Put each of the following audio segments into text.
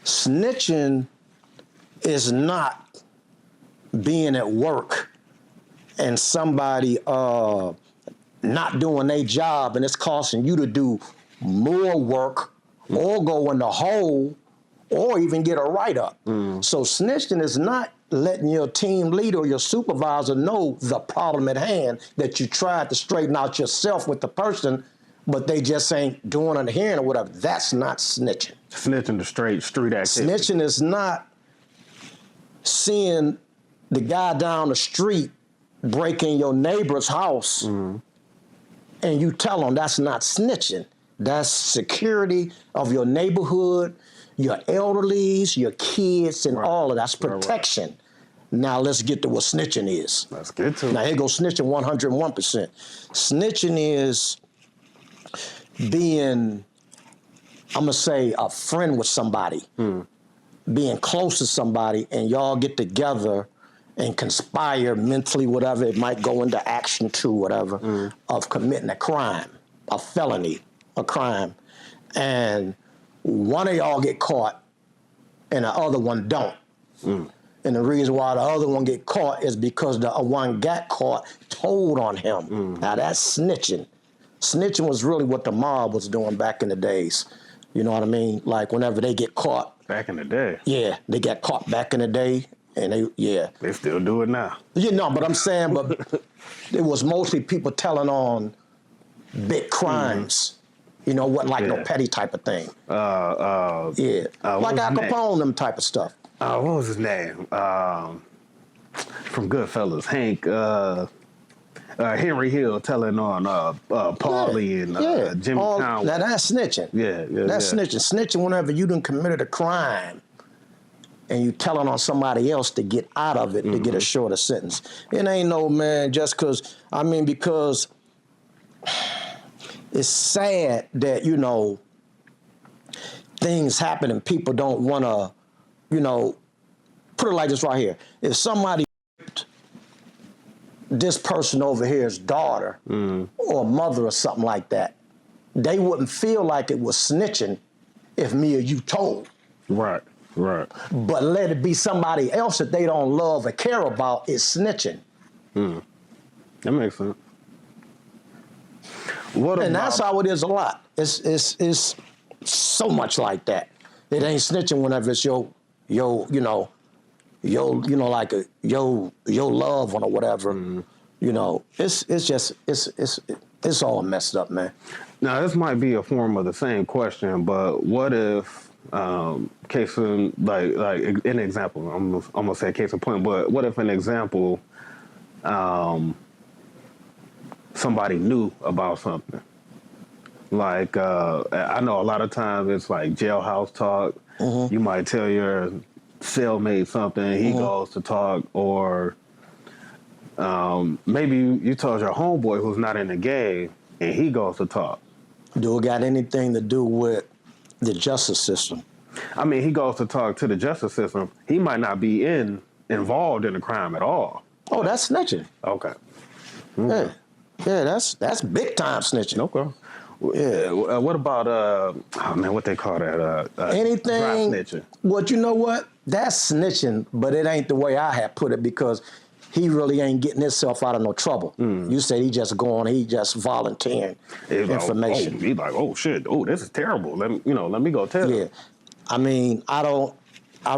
Snitching is not being at work and somebody not doing their job and it's costing you to do more work or go in the hole or even get a write-up. So snitching is not letting your team leader or your supervisor know the problem at hand that you tried to straighten out yourself with the person, but they just ain't doing it here or whatever. That's not snitching. Snitching the street activity. Snitching is not seeing the guy down the street breaking your neighbor's house and you tell him. That's not snitching. That's security of your neighborhood, your elderlies, your kids, and all of that's protection. Right. Now let's get to what snitching is. Let's get to it. Now here goes snitching 101%. Snitching is being, I'm gonna say, a friend with somebody, being close to somebody, and y'all get together and conspire mentally, whatever, it might go into action too, whatever, of committing a crime, a felony, a crime. And one of y'all get caught and the other one don't. And the reason why the other one get caught is because the one got caught told on him. Now that's snitching. Snitching was really what the mob was doing back in the days. You know what I mean? Like whenever they get caught. Back in the day. Yeah, they got caught back in the day. And they still do it now. You know, but I'm saying, but it was mostly people telling on big crimes. You know, wasn't like no petty type of thing. Like Al Capone, them type of stuff. What was his name? From Goodfellas, Hank, Henry Hill telling on Paulie and Jimmy Conway. Now that's snitching. That's snitching. Snitching whenever you done committed a crime and you telling on somebody else to get out of it, to get a shorter sentence. It ain't no, man, just because, because it's sad that, things happen and people don't want to, put it like this right here. If somebody this person over here's daughter or mother or something like that, they wouldn't feel like it was snitching if me or you told. Right. But let it be somebody else that they don't love or care about is snitching. That makes sense. And that's how it is a lot. It's so much like that. It ain't snitching whenever it's your loved one or whatever. It's all messed up, man. Now this might be a form of the same question, but what if case in like an example? I'm gonna say case in point, but what if an example somebody knew about something? Like I know a lot of times it's like jailhouse talk. You might tell your cellmate something, he goes to talk, or maybe you told your homeboy who's not in the gang and he goes to talk. Do it got anything to do with the justice system? I mean, he goes to talk to the justice system. He might not be involved in the crime at all. Oh, that's snitching. Okay. Yeah, that's big time snitching. Okay. Yeah. What about what they call that? Anything. Dry snitching. Well, you know what? That's snitching, but it ain't the way I had put it because he really ain't getting himself out of no trouble. You said he just volunteering information. He's like, oh shit, oh this is terrible. Let me go tell him. I mean, I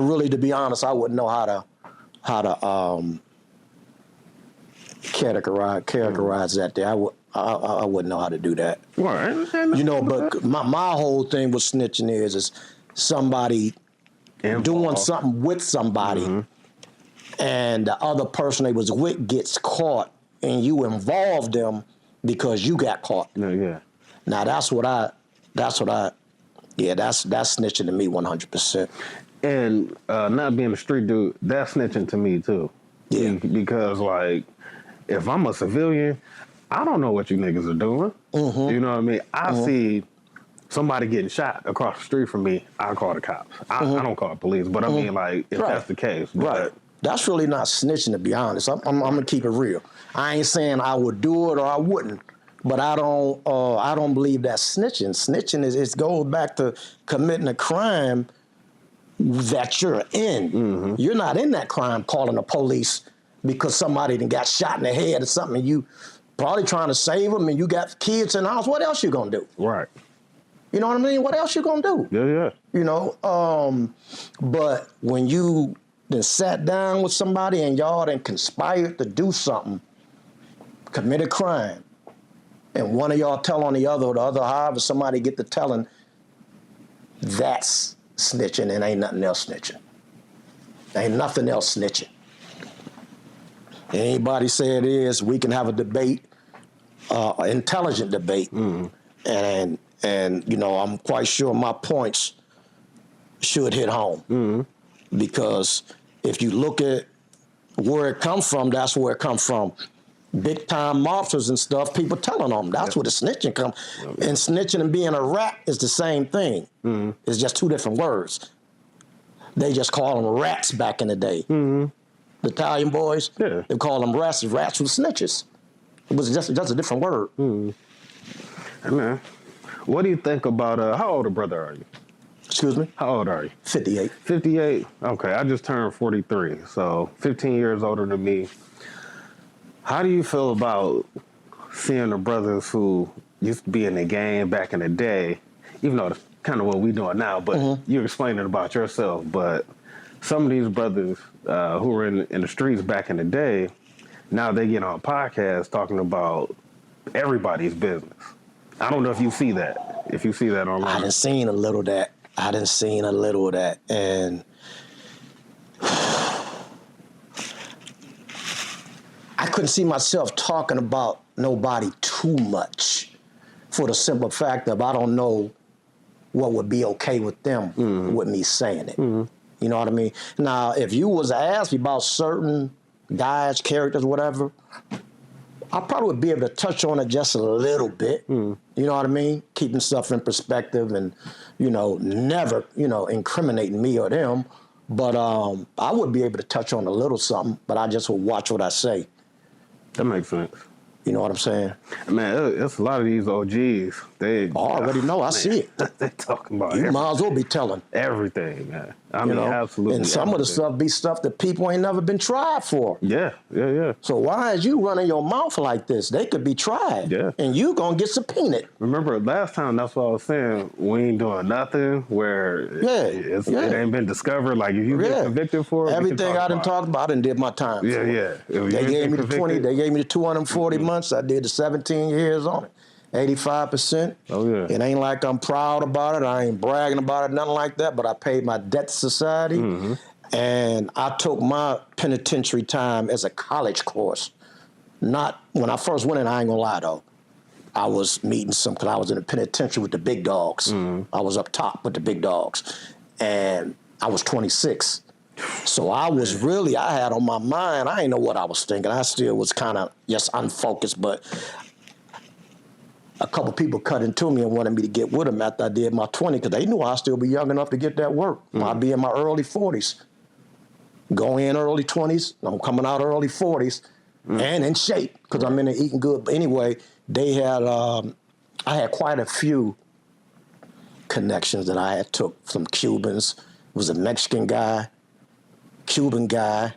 really, to be honest, I wouldn't know how to categorize that there. I wouldn't know how to do that. Right. But my whole thing with snitching is somebody doing something with somebody and the other person they was with gets caught and you involved them because you got caught. Yeah. Now that's snitching to me 100%. And not being a street dude, that's snitching to me too. Yeah. Because like, if I'm a civilian, I don't know what you niggas are doing. You know what I mean? I see somebody getting shot across the street from me, I call the cops. I don't call the police, but I mean, like, if that's the case. Right. That's really not snitching, to be honest. I'm gonna keep it real. I ain't saying I would do it or I wouldn't, but I don't believe that's snitching. Snitching it goes back to committing a crime that you're in. You're not in that crime calling the police because somebody done got shot in the head or something, and you probably trying to save them, and you got kids in the house. What else you gonna do? Right. You know what I mean? What else you gonna do? Yeah. You know, but when you then sat down with somebody and y'all then conspired to do something, commit a crime, and one of y'all tell on the other, or the other, however somebody get to telling, that's snitching, and ain't nothing else snitching. Ain't nothing else snitching. Anybody say it is, we can have a debate, intelligent debate, and you know, I'm quite sure my points should hit home, because if you look at where it comes from, that's where it comes from. Big time mobsters and stuff, people telling them. That's where the snitching comes. And snitching and being a rat is the same thing. It's just two different words. They just call them rats back in the day. The Italian boys, they call them rats. Rats were snitches. It was just a different word. Hey, man, what do you think about, how old a brother are you? Excuse me? How old are you? 58. 58? Okay, I just turned 43, so 15 years older than me. How do you feel about seeing the brothers who used to be in the game back in the day, even though it's kind of what we doing now, but you're explaining about yourself, but some of these brothers who were in the streets back in the day, now they get on podcasts talking about everybody's business. I don't know if you see that. If you see that online. I done seen a little of that. And I couldn't see myself talking about nobody too much for the simple fact of I don't know what would be okay with them with me saying it. You know what I mean? Now, if you was to ask me about certain guys, characters, whatever, I probably would be able to touch on it just a little bit. You know what I mean? Keeping stuff in perspective and, you know, never, you know, incriminating me or them. But I would be able to touch on a little something, but I just would watch what I say. That makes sense. You know what I'm saying? Man, it's a lot of these OGs. They I already know. I see it. They're talking about You might as well be telling. everything, man. I mean, You know? absolutely. And some of the everything. stuff be stuff that people ain't never been tried for. Yeah. So why is you running your mouth like this? They could be tried. Yeah. And you gonna get subpoenaed. Remember last time, that's what I was saying, we ain't doing nothing where it ain't been discovered. Like, if you get convicted for it, everything I done talked about, I done did my time. Yeah. They gave me the 20, they gave me the 240 months. I did the 17 years on it. 85%. Oh, yeah. It ain't like I'm proud about it. I ain't bragging about it, nothing like that, but I paid my debt to society. And I took my penitentiary time as a college course. Not, when I first went in, I ain't gonna lie though. I was meeting because I was in the penitentiary with the big dogs. I was up top with the big dogs. And I was 26. So I was really, I had on my mind, I didn't know what I was thinking. I still was kind of just unfocused, but a couple people cut into me and wanted me to get with them after I did my 20, because they knew I'd still be young enough to get that work. I'd be in my early 40s. Go in early 20s, I'm coming out early 40s, and in shape, because I'm in there eating good. But anyway, they had, I had quite a few connections that I had took from Cubans. It was a Mexican guy, Cuban guy,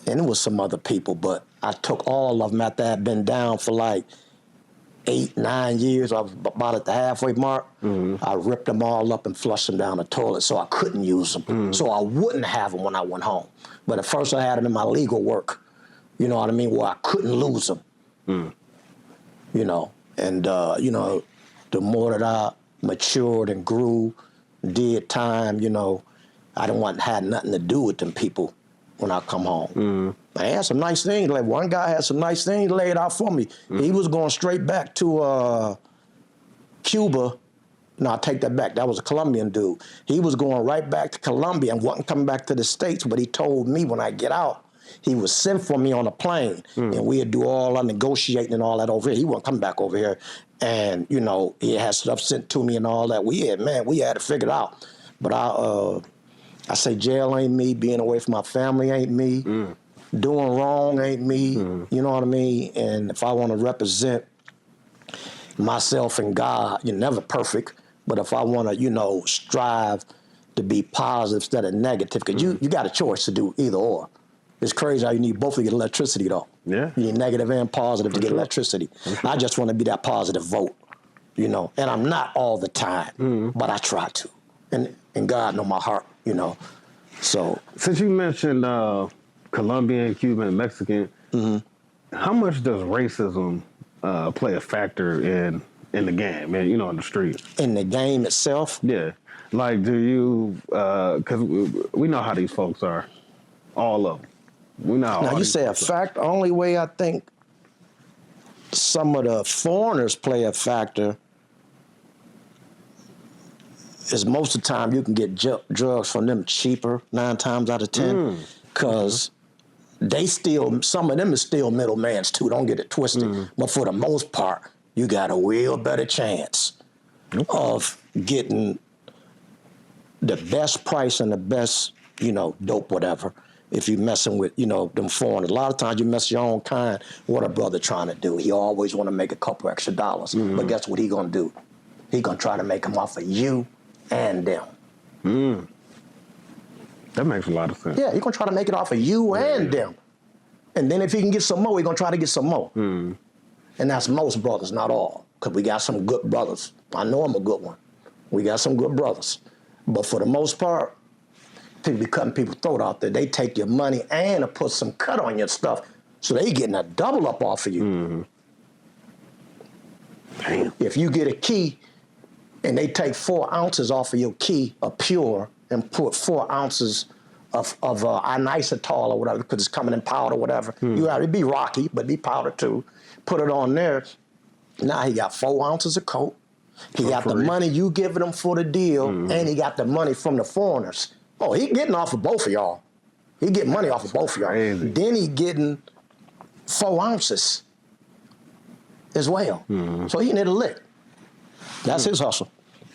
and it was some other people, but I took all of them after I had been down for like 8, 9 years. I was about at the halfway mark. I ripped them all up and flushed them down the toilet so I couldn't use them. So I wouldn't have them when I went home. But at first I had them in my legal work, you know what I mean, where I couldn't lose them. You know, and, you know, the more that I matured and grew, did time, you know, I had nothing to do with them people when I come home. I had some nice things. Like one guy had some nice things laid out for me. He was going straight back to Cuba. No, I take that back. That was a Colombian dude. He was going right back to Colombia and wasn't coming back to the States, but he told me when I get out, he would send for me on a plane, and we'd do all our negotiating and all that over here. He wasn't coming back over here. And, you know, he had stuff sent to me and all that. We had to figure it out. But I say jail ain't me, being away from my family ain't me, doing wrong ain't me, you know what I mean? And if I want to represent myself and God, you're never perfect, But if I want to, strive to be positive instead of negative, because you got a choice to do either or. It's crazy how you need both to get electricity, though. Yeah. You need negative and positive to get electricity. I just want to be that positive vote, and I'm not all the time, but I try to. And God know my heart, So. Since you mentioned Colombian, Cuban, Mexican, how much does racism play a factor in the game, man, in the street? In the game itself? Yeah. Like, do you, because we know how these folks are, all of them. We know how Now, all you these say a folks are. fact, only way I think some of the foreigners play a factor is most of the time you can get drugs from them cheaper 9 times out of 10 because some of them is still middlemans too, don't get it twisted. But for the most part, you got a real better chance of getting the best price and the best, dope, whatever, if you're messing with, them foreigners. A lot of times you mess your own kind. What a brother trying to do? He always want to make a couple extra dollars. But guess what he going to do? He going to try to make them off of you and them. That makes a lot of sense. Yeah, he going to try to make it off of you and them. And then if he can get some more, he going to try to get some more. And that's most brothers, not all. Because we got some good brothers. I know I'm a good one. We got some good brothers. But for the most part, people be cutting people's throat out there. They take your money and put some cut on your stuff. So they getting a double up off of you. Damn. If you get a key and they take 4 ounces off of your key of pure and put 4 ounces of inositol or whatever, because it's coming in powder or whatever, you have to be rocky, but be powder too. Put it on there. Now he got 4 ounces of coke. He got the money you giving him for the deal, and he got the money from the foreigners. Oh, he getting off of both of y'all. He getting money off of both of y'all. Crazy. Then he getting 4 ounces as well. So he need a lick. That's his hustle.